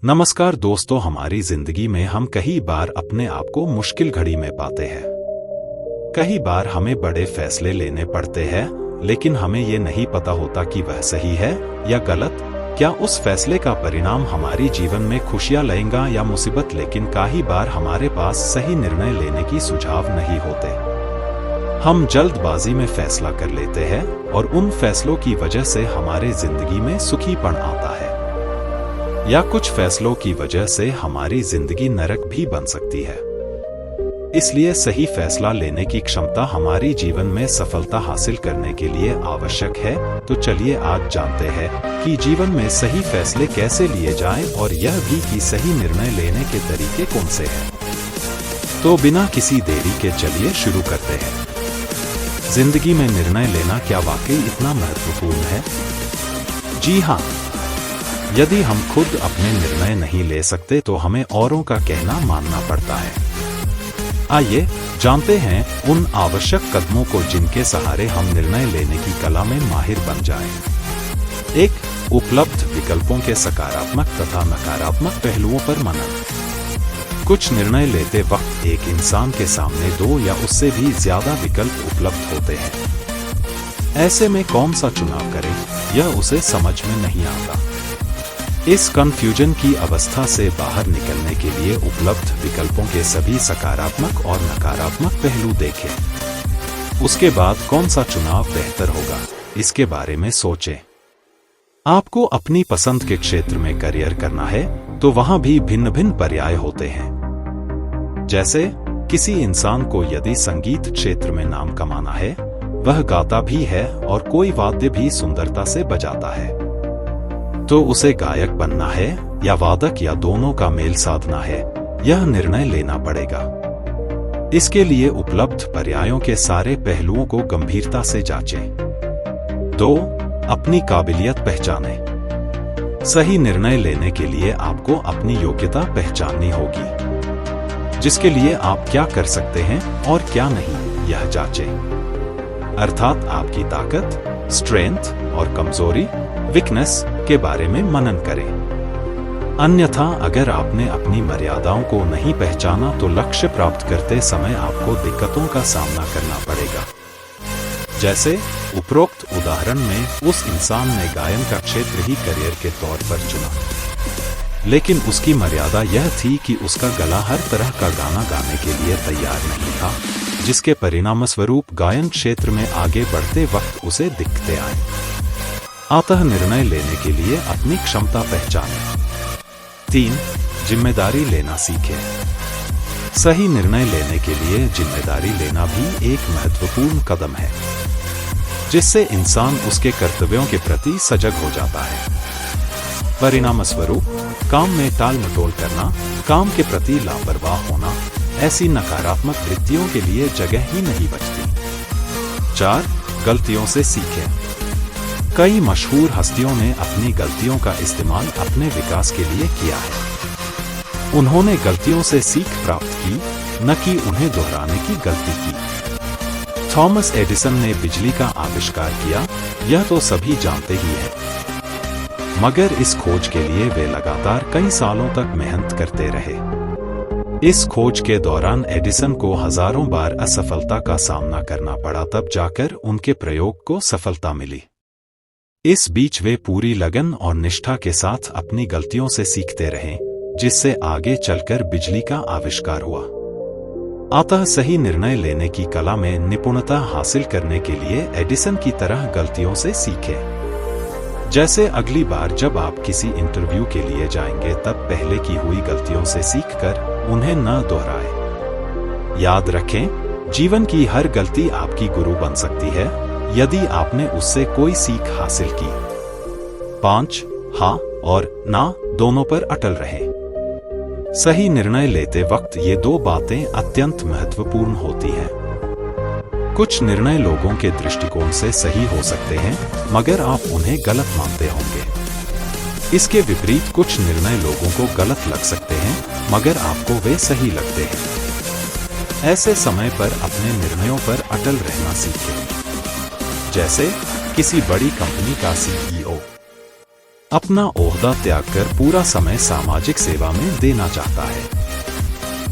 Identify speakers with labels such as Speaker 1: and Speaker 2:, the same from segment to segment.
Speaker 1: नमस्कार दोस्तों, हमारी जिंदगी में हम कई बार अपने आप को मुश्किल घड़ी में पाते हैं। कई बार हमें बड़े फैसले लेने पड़ते हैं, लेकिन हमें ये नहीं पता होता कि वह सही है या गलत। क्या उस फैसले का परिणाम हमारी जीवन में खुशियां लाएगा या मुसीबत। लेकिन कई बार हमारे पास सही निर्णय लेने की सुझाव नहीं होते। हम जल्दबाजी में फैसला कर लेते हैं और उन फैसलों की वजह से हमारे जिंदगी में सुखीपन आता है, या कुछ फैसलों की वजह से हमारी जिंदगी नरक भी बन सकती है। इसलिए सही फैसला लेने की क्षमता हमारी जीवन में सफलता हासिल करने के लिए आवश्यक है। तो चलिए आज जानते हैं कि जीवन में सही फैसले कैसे लिए जाएं और यह भी कि सही निर्णय लेने के तरीके कौन से हैं। तो बिना किसी देरी के चलिए शुरू करते हैं। जिंदगी में निर्णय लेना क्या वाकई इतना महत्वपूर्ण है? जी हाँ, यदि हम खुद अपने निर्णय नहीं ले सकते तो हमें औरों का कहना मानना पड़ता है। आइए जानते हैं उन आवश्यक कदमों को जिनके सहारे हम निर्णय लेने की कला में माहिर बन जाएं। 1. उपलब्ध विकल्पों के सकारात्मक तथा नकारात्मक पहलुओं पर मनन। कुछ निर्णय लेते वक्त एक इंसान के सामने 2 या उससे भी ज्यादा विकल्प उपलब्ध होते हैं। ऐसे में कौन सा चुनाव करें, यह उसे समझ में नहीं आता। इस कंफ्यूजन की अवस्था से बाहर निकलने के लिए उपलब्ध विकल्पों के सभी सकारात्मक और नकारात्मक पहलू देखें। उसके बाद कौन सा चुनाव बेहतर होगा, इसके बारे में सोचें। आपको अपनी पसंद के क्षेत्र में करियर करना है तो वहां भी भिन्न भिन्न पर्याय होते हैं। जैसे किसी इंसान को यदि संगीत क्षेत्र में नाम कमाना है, वह गाता भी है और कोई वाद्य भी सुंदरता से बजाता है, तो उसे गायक बनना है या वादक या दोनों का मेल साधना है, यह निर्णय लेना पड़ेगा। इसके लिए उपलब्ध पर्यायों के सारे पहलुओं को गंभीरता से जांचें। 2. अपनी काबिलियत पहचानें। सही निर्णय लेने के लिए आपको अपनी योग्यता पहचाननी होगी, जिसके लिए आप क्या कर सकते हैं और क्या नहीं, यह जांचें। अर्थात आपकी ताकत, स्ट्रेंथ और कमजोरी, वीकनेस के बारे में मनन करें। अन्यथा अगर आपने अपनी मर्यादाओं को नहीं पहचाना तो लक्ष्य प्राप्त करते समय आपको दिक्कतों का सामना करना पड़ेगा। जैसे उपरोक्त उदाहरण में उस इंसान ने गायन का क्षेत्र ही करियर के तौर पर चुना, लेकिन उसकी मर्यादा यह थी कि उसका गला हर तरह का गाना गाने के लिए तैयार नहीं था, जिसके परिणामस्वरूप गायन क्षेत्र में आगे बढ़ते वक्त उसे दिक्कतें आए। अतः निर्णय लेने के लिए अपनी क्षमता पहचानें। 3. जिम्मेदारी लेना सीखें। सही निर्णय लेने के लिए जिम्मेदारी लेना भी एक महत्वपूर्ण कदम है, जिससे इंसान उसके कर्तव्यों के प्रति सजग हो जाता है। परिणामस्वरूप काम में टाल मटोल करना, काम के प्रति लापरवाह होना, ऐसी नकारात्मक वृत्तियों के लिए जगह ही नहीं बचती। 4. गलतियों से सीखें। कई मशहूर हस्तियों ने अपनी गलतियों का इस्तेमाल अपने विकास के लिए किया है। उन्होंने गलतियों से सीख प्राप्त की, न कि उन्हें दोहराने की गलती की। थॉमस एडिसन ने बिजली का आविष्कार किया, यह तो सभी जानते ही हैं। मगर इस खोज के लिए वे लगातार कई सालों तक मेहनत करते रहे। इस खोज के दौरान एडिसन को हजारों बार असफलता का सामना करना पड़ा, तब जाकर उनके प्रयोग को सफलता मिली। इस बीच वे पूरी लगन और निष्ठा के साथ अपनी गलतियों से सीखते रहे, जिससे आगे चलकर बिजली का आविष्कार हुआ। अतः सही निर्णय लेने की कला में निपुणता हासिल करने के लिए एडिसन की तरह गलतियों से सीखें। जैसे अगली बार जब आप किसी इंटरव्यू के लिए जाएंगे, तब पहले की हुई गलतियों से सीखकर उन्हें न दोहराएं। याद रखें, जीवन की हर गलती आपकी गुरु बन सकती है, यदि आपने उससे कोई सीख हासिल की। 5. हाँ और ना दोनों पर अटल रहें। सही निर्णय लेते वक्त ये 2 बातें अत्यंत महत्वपूर्ण होती हैं। कुछ निर्णय लोगों के दृष्टिकोण से सही हो सकते हैं, मगर आप उन्हें गलत मानते होंगे। इसके विपरीत कुछ निर्णय लोगों को गलत लग सकते हैं, मगर आपको वे सही लगते हैं। ऐसे समय पर अपने निर्णयों पर अटल रहना सीखें। जैसे किसी बड़ी कंपनी का CEO अपना ओहदा त्याग कर पूरा समय सामाजिक सेवा में देना चाहता है।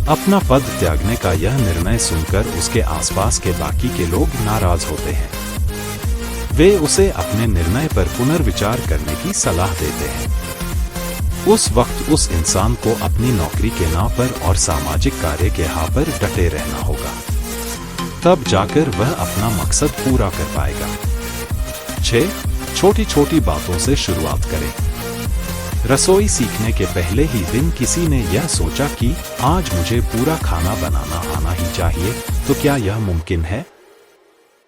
Speaker 1: अपना पद त्यागने का यह निर्णय सुनकर उसके आसपास के बाकी के लोग नाराज होते हैं। वे उसे अपने निर्णय पर पुनर्विचार करने की सलाह देते हैं। उस वक्त उस इंसान को अपनी नौकरी के नाम पर और सामाजिक कार्य के हाँ पर डटे रहना होगा। तब जाकर वह अपना मकसद पूरा कर पाएगा। 6. छोटी छोटी बातों से शुरुआत करें। रसोई सीखने के पहले ही दिन किसी ने यह सोचा कि आज मुझे पूरा खाना बनाना आना ही चाहिए, तो क्या यह मुमकिन है?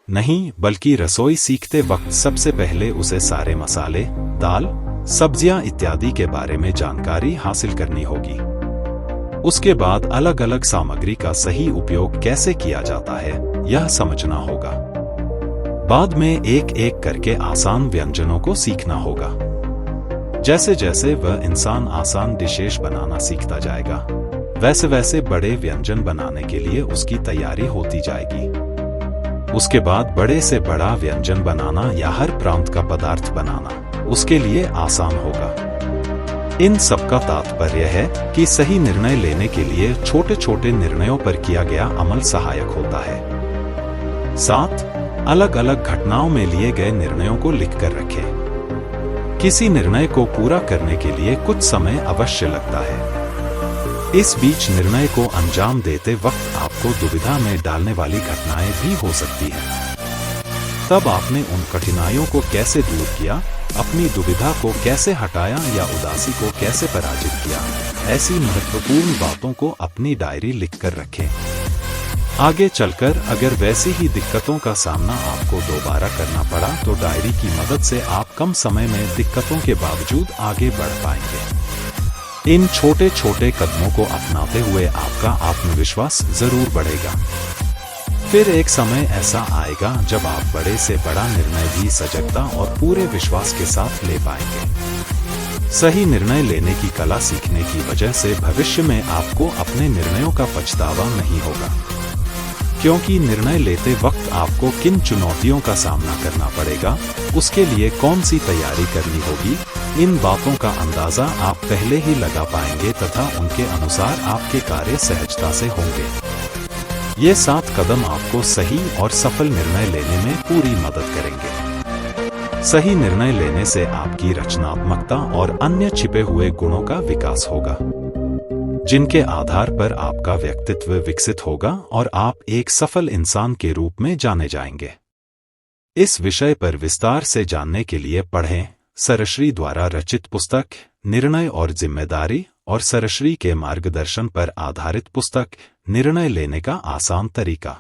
Speaker 1: नहीं, बल्कि रसोई सीखते वक्त सबसे पहले उसे सारे मसाले, दाल, सब्जियां इत्यादि के बारे में जानकारी हासिल करनी होगी। उसके बाद अलग अलग सामग्री का सही उपयोग कैसे किया जाता है यह समझना होगा। बाद में एक एक करके आसान व्यंजनों को सीखना होगा। जैसे जैसे वह इंसान आसान डिशेस बनाना सीखता जाएगा, वैसे वैसे बड़े व्यंजन बनाने के लिए उसकी तैयारी होती जाएगी। उसके बाद बड़े से बड़ा व्यंजन बनाना या हर प्रांत का पदार्थ बनाना उसके लिए आसान होगा। इन सब का तात्पर्य है कि सही निर्णय लेने के लिए छोटे छोटे निर्णयों पर किया गया अमल सहायक होता है। 7. अलग अलग घटनाओं में लिए गए निर्णयों को लिखकर रखें। किसी निर्णय को पूरा करने के लिए कुछ समय अवश्य लगता है। इस बीच निर्णय को अंजाम देते वक्त आपको दुविधा में डालने वाली घटनाएं भी हो सकती हैं। तब आपने उन कठिनाइयों को कैसे दूर किया, अपनी दुविधा को कैसे हटाया या उदासी को कैसे पराजित किया, ऐसी महत्वपूर्ण बातों को अपनी डायरी लिखकर रखें। आगे चलकर अगर वैसी ही दिक्कतों का सामना आपको दोबारा करना पड़ा तो डायरी की मदद से आप कम समय में दिक्कतों के बावजूद आगे बढ़ पाएंगे। इन छोटे छोटे कदमों को अपनाते हुए आपका आत्मविश्वास जरूर बढ़ेगा। फिर एक समय ऐसा आएगा जब आप बड़े से बड़ा निर्णय भी सजगता और पूरे विश्वास के साथ ले पाएंगे। सही निर्णय लेने की कला सीखने की वजह से भविष्य में आपको अपने निर्णयों का पछतावा नहीं होगा, क्योंकि निर्णय लेते वक्त आपको किन चुनौतियों का सामना करना पड़ेगा, उसके लिए कौन सी तैयारी करनी होगी, इन बातों का अंदाजा आप पहले ही लगा पाएंगे तथा उनके अनुसार आपके कार्य सहजता से होंगे। ये 7 कदम आपको सही और सफल निर्णय लेने में पूरी मदद करेंगे। सही निर्णय लेने से आपकी रचनात्मकता और अन्य छिपे हुए गुणों का विकास होगा, जिनके आधार पर आपका व्यक्तित्व विकसित होगा और आप एक सफल इंसान के रूप में जाने जाएंगे। इस विषय पर विस्तार से जानने के लिए पढ़ें सरश्री द्वारा रचित पुस्तक निर्णय और जिम्मेदारी और सरश्री के मार्गदर्शन पर आधारित पुस्तक निर्णय लेने का आसान तरीका।